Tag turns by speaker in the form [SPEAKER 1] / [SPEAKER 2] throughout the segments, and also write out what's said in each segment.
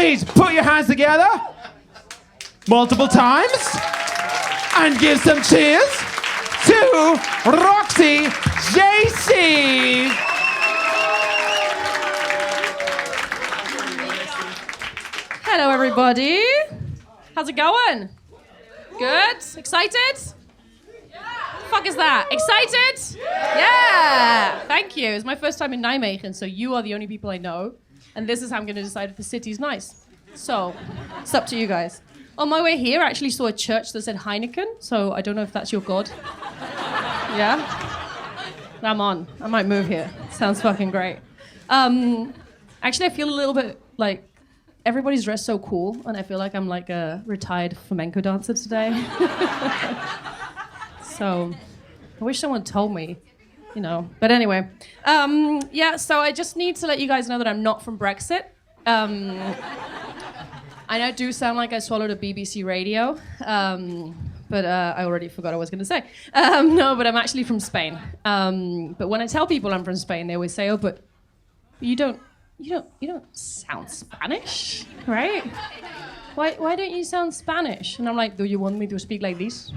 [SPEAKER 1] please put your hands together multiple times and give some cheers to Roxy JC.
[SPEAKER 2] Hello, everybody. How's it going? Good? Excited? The fuck is that? Excited? Yeah! Thank you. It's my first time in Nijmegen, so you are the only people I know. And this is how I'm going to decide if the city's nice. So, it's up to you guys. On my way here, I actually saw a church that said Heineken, so I don't know if that's your god. Yeah? I'm on. I might move here. Sounds fucking great. Actually, I feel a little bit like everybody's dressed so cool, and I feel like I'm like a retired flamenco dancer today. So, I wish someone told me, you know. But anyway, yeah, so I just need to let you guys know that I'm not from Brexit. I know I do sound like I swallowed a BBC radio, but I already forgot what I was going to say. No, but I'm actually from Spain. But when I tell people I'm from Spain, they always say, "Oh, but you don't sound Spanish, right? Why don't you sound Spanish?" And I'm like, "Do you want me to speak like this?"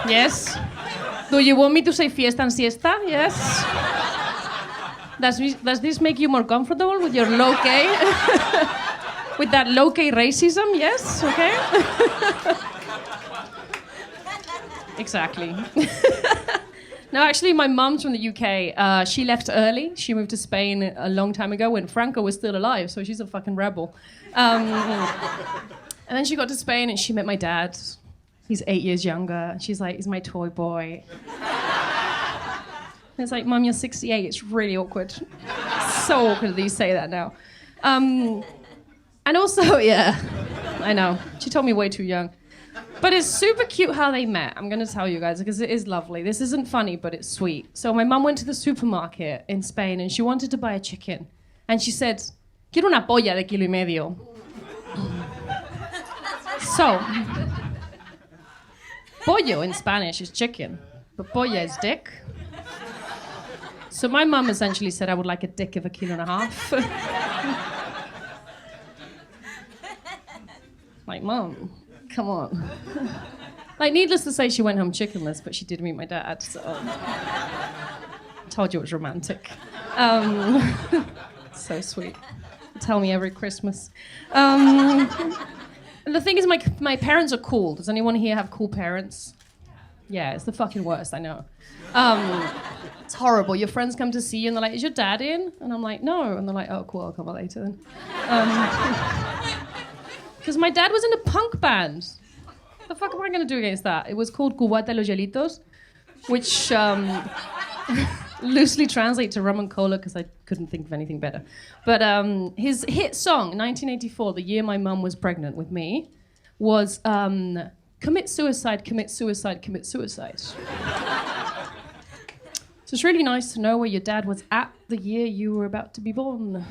[SPEAKER 2] Yes. Do you want me to say fiesta and siesta? Yes. Does this make you more comfortable with your low K? With that low K racism? Yes. Okay. Exactly. No, actually, my mom's from the UK. She left early. She moved to Spain a long time ago when Franco was still alive, so she's a fucking rebel. And then she got to Spain and she met my dad. He's 8 years younger. She's like, he's my toy boy. And it's like, Mum, you're 68. It's really awkward. So awkward that you say that now. And also, yeah, I know. She told me way too young. But it's super cute how they met. I'm going to tell you guys, because it is lovely. This isn't funny, but it's sweet. So my mum went to the supermarket in Spain, and she wanted to buy a chicken. And she said, quiero una polla de kilo y medio. So, pollo in Spanish is chicken, but polla is dick. So my mum essentially said I would like a dick of 1.5 kilos. Like, Mum, come on. Like, needless to say, she went home chickenless, but she did meet my dad, so... Told you it was romantic. So sweet. Tell me every Christmas. And the thing is, my parents are cool. Does anyone here have cool parents? Yeah, it's the fucking worst, I know. It's horrible. Your friends come to see you and they're like, is your dad in? And I'm like, no. And they're like, oh, cool, I'll come later then. Because my dad was in a punk band. What the fuck am I going to do against that? It was called Cubata los Hielitos, which loosely translates to rum and cola because I couldn't think of anything better. But his hit song, 1984, the year my mum was pregnant with me, was Commit Suicide, Commit Suicide, Commit Suicide. So it's really nice to know where your dad was at the year you were about to be born.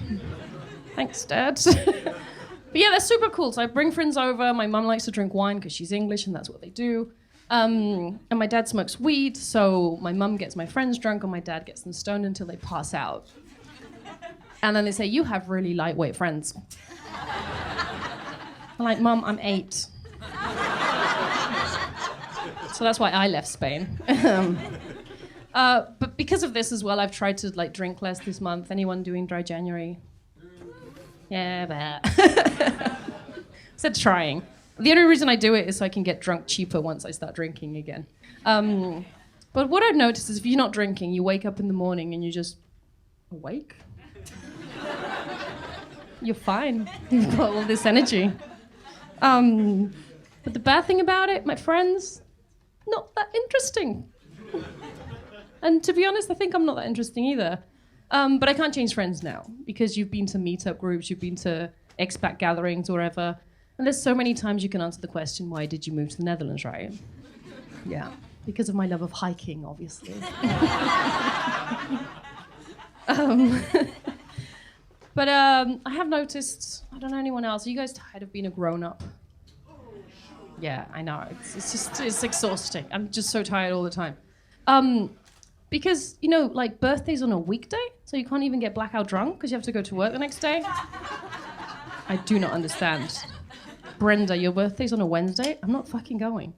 [SPEAKER 2] Thanks, Dad. But yeah, they're super cool. So I bring friends over. My mum likes to drink wine because she's English and that's what they do. And my dad smokes weed, so my mum gets my friends drunk and my dad gets them stoned until they pass out. And then they say, you have really lightweight friends. I'm like, Mum, I'm 8. So that's why I left Spain. But because of this as well, I've tried to like drink less this month. Anyone doing dry January? Yeah, but said trying. The only reason I do it is so I can get drunk cheaper once I start drinking again. But what I've noticed is if you're not drinking, you wake up in the morning and you're just awake. You're fine. You've got all this energy. But the bad thing about it, my friends, not that interesting. And to be honest, I think I'm not that interesting either. But I can't change friends now because you've been to meetup groups, you've been to expat gatherings or whatever. And there's so many times you can answer the question, why did you move to the Netherlands, right? Yeah, because of my love of hiking, obviously. But I have noticed, I don't know anyone else, are you guys tired of being a grown-up? Yeah, I know, it's exhausting. I'm just so tired all the time. Because, you know, like birthday's on a weekday, so you can't even get blackout drunk because you have to go to work the next day. I do not understand. Brenda, your birthday's on a Wednesday? I'm not fucking going.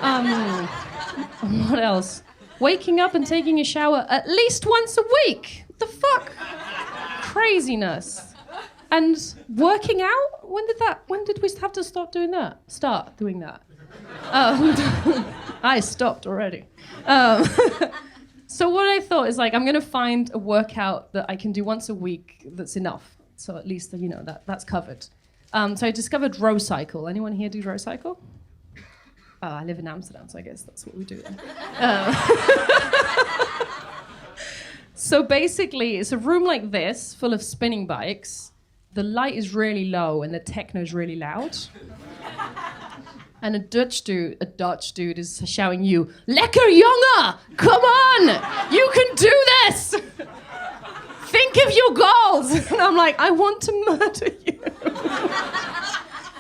[SPEAKER 2] What else? Waking up and taking a shower at least once a week. What the fuck? Craziness. And working out? When did we have to stop doing that? Start doing that. I stopped already. So what I thought is like, I'm gonna find a workout that I can do once a week that's enough. So at least, you know, that's covered. So I discovered row cycle. Anyone here do row cycle? Oh, I live in Amsterdam, so I guess that's what we do then. So basically, it's a room like this, full of spinning bikes. The light is really low and the techno is really loud. And a Dutch dude is shouting you, "Lekker jongen! Come on! You can do this! Think of your goals!" And I'm like, I want to murder you.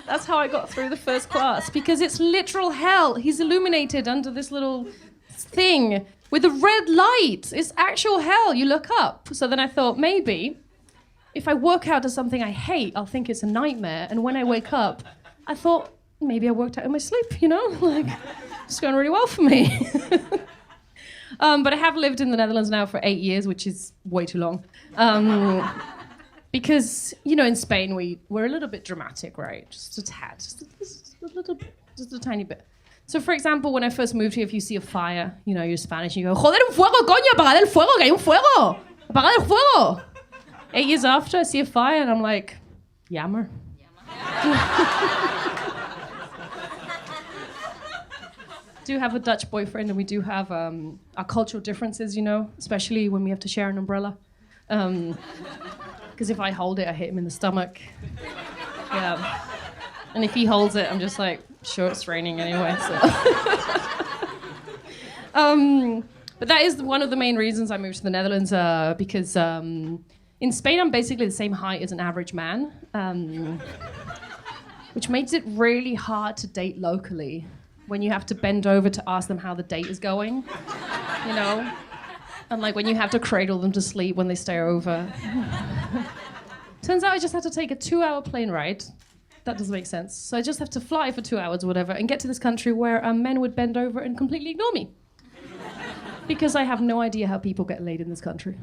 [SPEAKER 2] That's how I got through the first class, because it's literal hell. He's illuminated under this little thing with a red light. It's actual hell. You look up. So then I thought, maybe if I work out to something I hate, I'll think it's a nightmare. And when I wake up, I thought, maybe I worked out in my sleep, you know? Like, it's going really well for me. But I have lived in the Netherlands now for 8 years, which is way too long. Because, you know, in Spain, we're a little bit dramatic, right? Just a tad, just a little bit, just a tiny bit. So, for example, when I first moved here, if you see a fire, you know, you're Spanish, and you go, "Joder, un fuego, coño, apagad el fuego, que hay un fuego! Apagad el fuego!" 8 years after, I see a fire, and I'm like, "Jammer." Do have a Dutch boyfriend, and we do have our cultural differences, you know, especially when we have to share an umbrella. Because if I hold it, I hit him in the stomach. Yeah. And if he holds it, I'm just like, sure, it's raining anyway. So. But that is one of the main reasons I moved to the Netherlands, because in Spain, I'm basically the same height as an average man, which makes it really hard to date locally when you have to bend over to ask them how the date is going, you know? And like when you have to cradle them to sleep when they stay over. Turns out I just had to take a 2-hour plane ride. That doesn't make sense. So I just have to fly for 2 hours or whatever and get to this country where men would bend over and completely ignore me. Because I have no idea how people get laid in this country.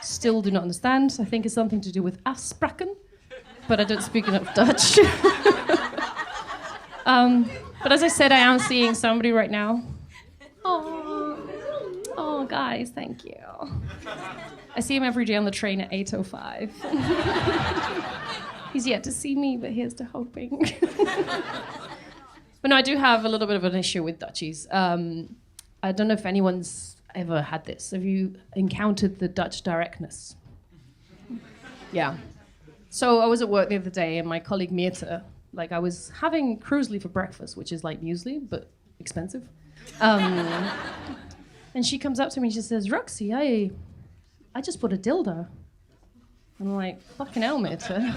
[SPEAKER 2] Still do not understand. I think it's something to do with afspraken, but I don't speak enough Dutch. But as I said, I am seeing somebody right now. Oh, guys, thank you. I see him every day on the train at 8:05. He's yet to see me, but here's to hoping. But no, I do have a little bit of an issue with Dutchies. I don't know if anyone's ever had this. Have you encountered the Dutch directness? Yeah. So I was at work the other day, and my colleague Meerte, like I was having Cruisely for breakfast, which is like muesli, but expensive. And she comes up to me and she says, "Roxy, I just bought a dildo." And I'm like, fucking hell, Meerte.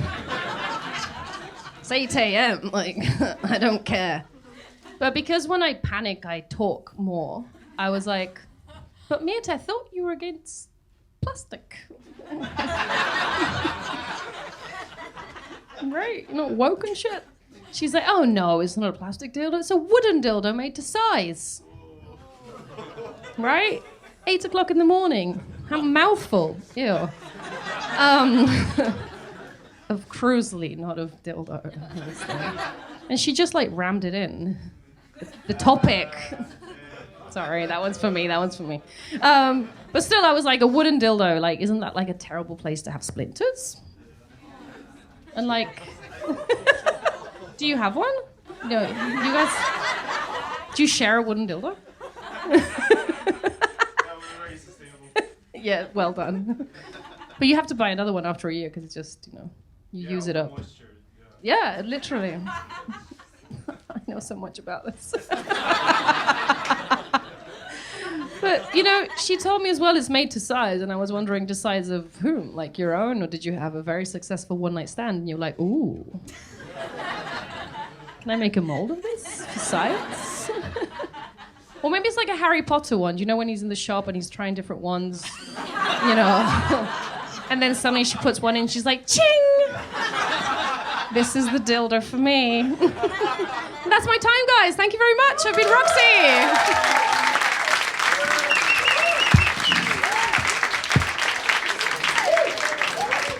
[SPEAKER 2] It's 8 a.m., like, I don't care. But because when I panic, I talk more, I was like, "But Meerte, I thought you were against plastic." Right? You're not woke and shit? She's like, "Oh no, it's not a plastic dildo, it's a wooden dildo made to size." Right? 8 o'clock in the morning. How mouthful. Ew. Of Cruisely, not of dildo. And she just like rammed it in. The topic. Sorry, that one's for me. But still, I was like, a wooden dildo, like, isn't that like a terrible place to have splinters? And like, do you have one? No, you guys, do you share a wooden dildo? Yeah, well done. But you have to buy another one after a year because it's just, you know, you use it up.
[SPEAKER 3] Moisture,
[SPEAKER 2] yeah, literally. I know so much about this. But, you know, she told me as well it's made to size, and I was wondering, to size of whom? Like your own, or did you have a very successful one-night stand and you're like, ooh, can I make a mold of this for size? Or maybe it's like a Harry Potter one. Do you know when he's in the shop and he's trying different ones? You know. And then suddenly she puts one in and she's like, ching! This is the dildo for me. That's my time, guys. Thank you very much. I've been Roxy.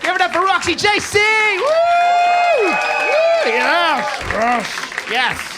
[SPEAKER 1] Give it up for Roxy JC! Woo! Woo! Yes! Yes! Yes!